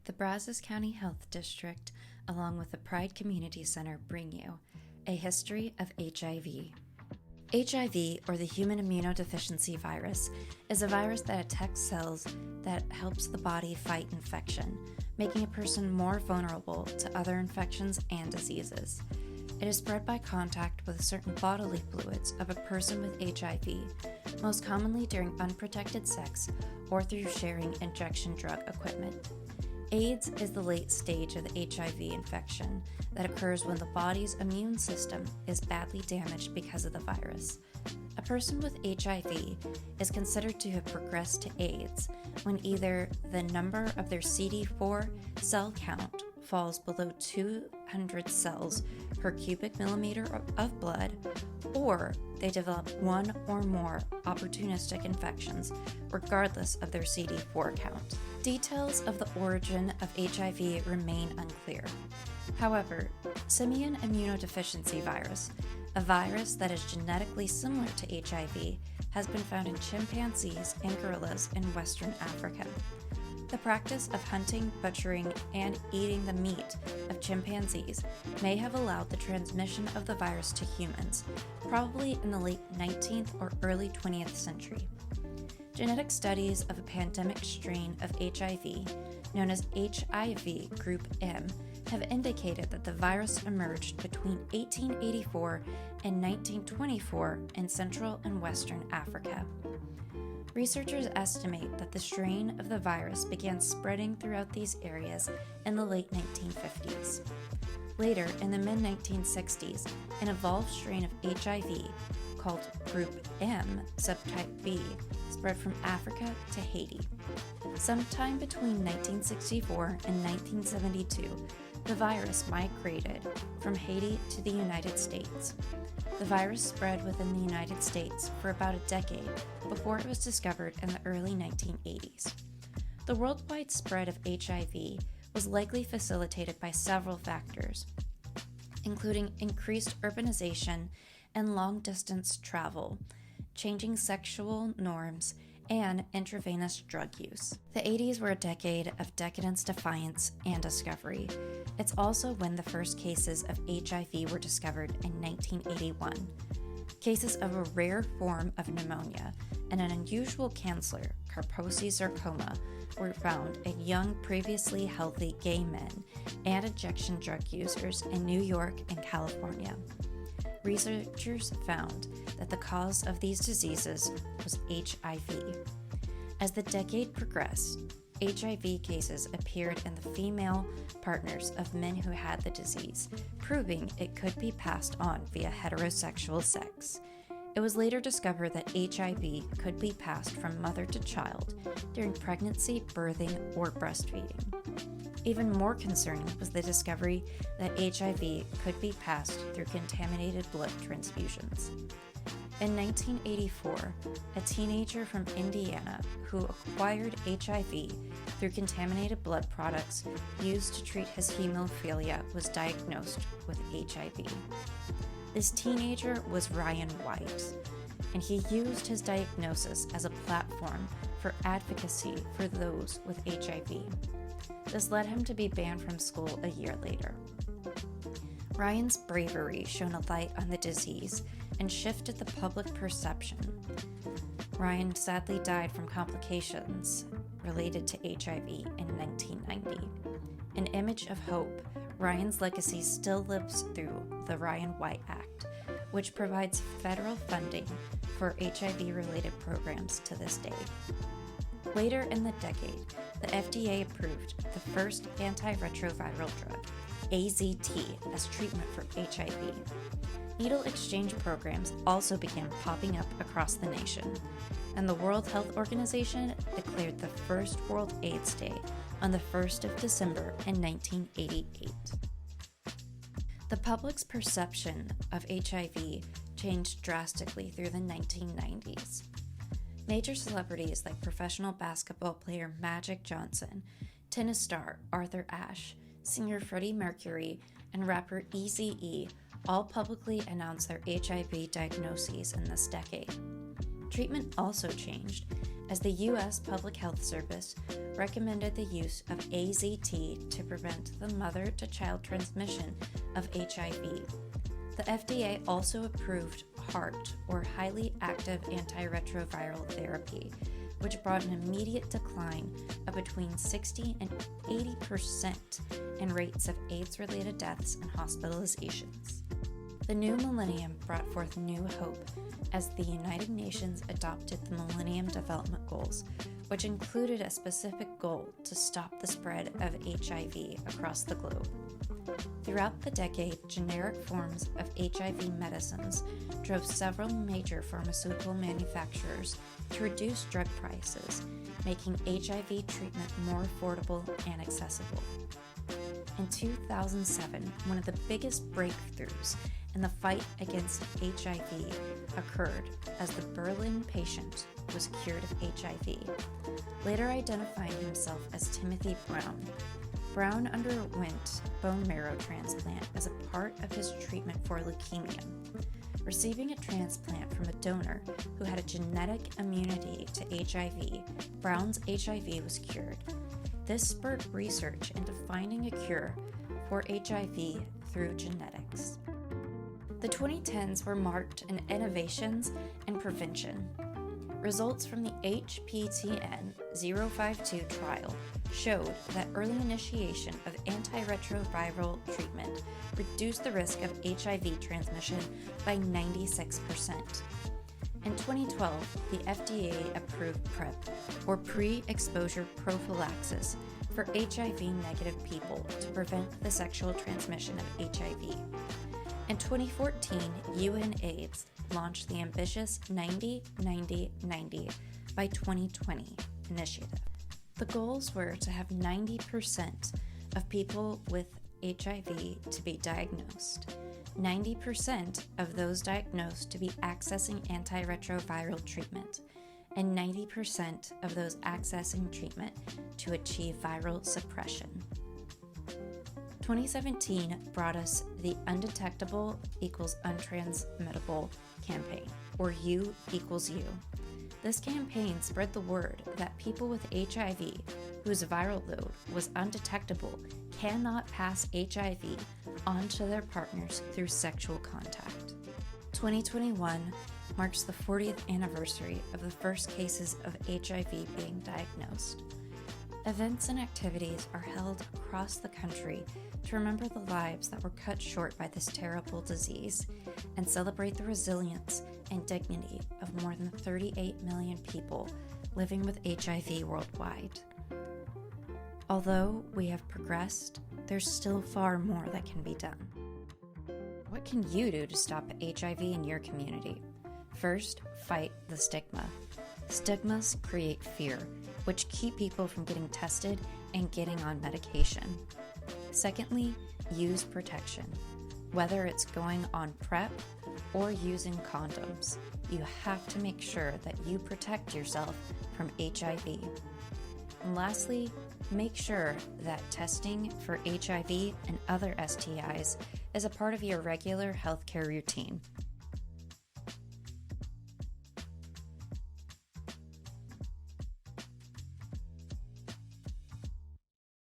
The Brazos County Health District, along with the Pride Community Center, bring you A History of HIV. HIV, or the human immunodeficiency virus, is a virus that attacks cells that helps the body fight infection, making a person more vulnerable to other infections and diseases. It is spread by contact with certain bodily fluids of a person with HIV, most commonly during unprotected sex or through sharing injection drug equipment. AIDS is the late stage of the HIV infection that occurs when the body's immune system is badly damaged because of the virus. A person with HIV is considered to have progressed to AIDS when either the number of their CD4 cell count falls below 200 cells per cubic millimeter of blood, or they develop one or more opportunistic infections regardless of their CD4 count. Details of the origin of HIV remain unclear. However, simian immunodeficiency virus, a virus that is genetically similar to HIV, has been found in chimpanzees and gorillas in Western Africa. The practice of hunting, butchering, and eating the meat of chimpanzees may have allowed the transmission of the virus to humans, probably in the late 19th or early 20th century. Genetic studies of a pandemic strain of HIV, known as HIV Group M, have indicated that the virus emerged between 1884 and 1924 in Central and Western Africa. Researchers estimate that the strain of the virus began spreading throughout these areas in the late 1950s. Later, in the mid-1960s, an evolved strain of HIV called Group M, subtype B, spread from Africa to Haiti. Sometime between 1964 and 1972, the virus migrated from Haiti to the United States. The virus spread within the United States for about a decade before it was discovered in the early 1980s. The worldwide spread of HIV was likely facilitated by several factors, including increased urbanization and long-distance travel, changing sexual norms, and intravenous drug use. The 80s were a decade of decadence, defiance, and discovery. It's also when the first cases of HIV were discovered in 1981. Cases of a rare form of pneumonia and an unusual cancer, Kaposi sarcoma, were found in young, previously healthy gay men and injection drug users in New York and California. Researchers found that the cause of these diseases was HIV. As the decade progressed, HIV cases appeared in the female partners of men who had the disease, proving it could be passed on via heterosexual sex. It was later discovered that HIV could be passed from mother to child during pregnancy, birthing, or breastfeeding. Even more concerning was the discovery that HIV could be passed through contaminated blood transfusions. In 1984, a teenager from Indiana who acquired HIV through contaminated blood products used to treat his hemophilia was diagnosed with HIV. This teenager was Ryan White, and he used his diagnosis as a platform for advocacy for those with HIV. This led him to be banned from school a year later. Ryan's bravery shone a light on the disease and shifted the public perception. Ryan sadly died from complications related to HIV in 1990. An image of hope, Ryan's legacy still lives through the Ryan White Act, which provides federal funding for HIV-related programs to this day. Later in the decade, the FDA approved the first antiretroviral drug, AZT, as treatment for HIV. Needle exchange programs also began popping up across the nation, and the World Health Organization declared the first World AIDS Day on the 1st of December in 1988. The public's perception of HIV changed drastically through the 1990s. Major celebrities like professional basketball player Magic Johnson, tennis star Arthur Ashe, singer Freddie Mercury, and rapper Eazy-E all publicly announced their HIV diagnoses in this decade. Treatment also changed, as the U.S. Public Health Service recommended the use of AZT to prevent the mother-to-child transmission of HIV. The FDA also approved HAART, or highly active antiretroviral therapy, which brought an immediate decline of between 60 and 80% in rates of AIDS-related deaths and hospitalizations. The new millennium brought forth new hope as the United Nations adopted the Millennium Development Goals, which included a specific goal to stop the spread of HIV across the globe. Throughout the decade, generic forms of HIV medicines drove several major pharmaceutical manufacturers to reduce drug prices, making HIV treatment more affordable and accessible. In 2007, one of the biggest breakthroughs in the fight against HIV occurred as the Berlin patient was cured of HIV. Later identifying himself as Timothy Brown, Brown underwent bone marrow transplant as a part of his treatment for leukemia. Receiving a transplant from a donor who had a genetic immunity to HIV, Brown's HIV was cured. This spurred research into finding a cure for HIV through genetics. The 2010s were marked in innovations and prevention. Results from the HPTN 052 trial showed that early initiation of antiretroviral treatment reduced the risk of HIV transmission by 96%. In 2012, the FDA approved PrEP, or pre-exposure prophylaxis, for HIV-negative people to prevent the sexual transmission of HIV. In 2014, UNAIDS launched the ambitious 90-90-90 by 2020 initiative. The goals were to have 90% of people with HIV to be diagnosed, 90% of those diagnosed to be accessing antiretroviral treatment, and 90% of those accessing treatment to achieve viral suppression. 2017 brought us the Undetectable equals Untransmittable campaign, or U equals U. This campaign spread the word that people with HIV whose viral load was undetectable cannot pass HIV on to their partners through sexual contact. 2021 marks the 40th anniversary of the first cases of HIV being diagnosed. Events and activities are held across the country to remember the lives that were cut short by this terrible disease and celebrate the resilience and dignity of more than 38 million people living with HIV worldwide. Although we have progressed, there's still far more that can be done. What can you do to stop HIV in your community? First, fight the stigma. Stigmas create fear, which keep people from getting tested and getting on medication. Secondly, use protection. Whether it's going on PrEP or using condoms, you have to make sure that you protect yourself from HIV. And lastly, make sure that testing for HIV and other STIs is a part of your regular healthcare routine.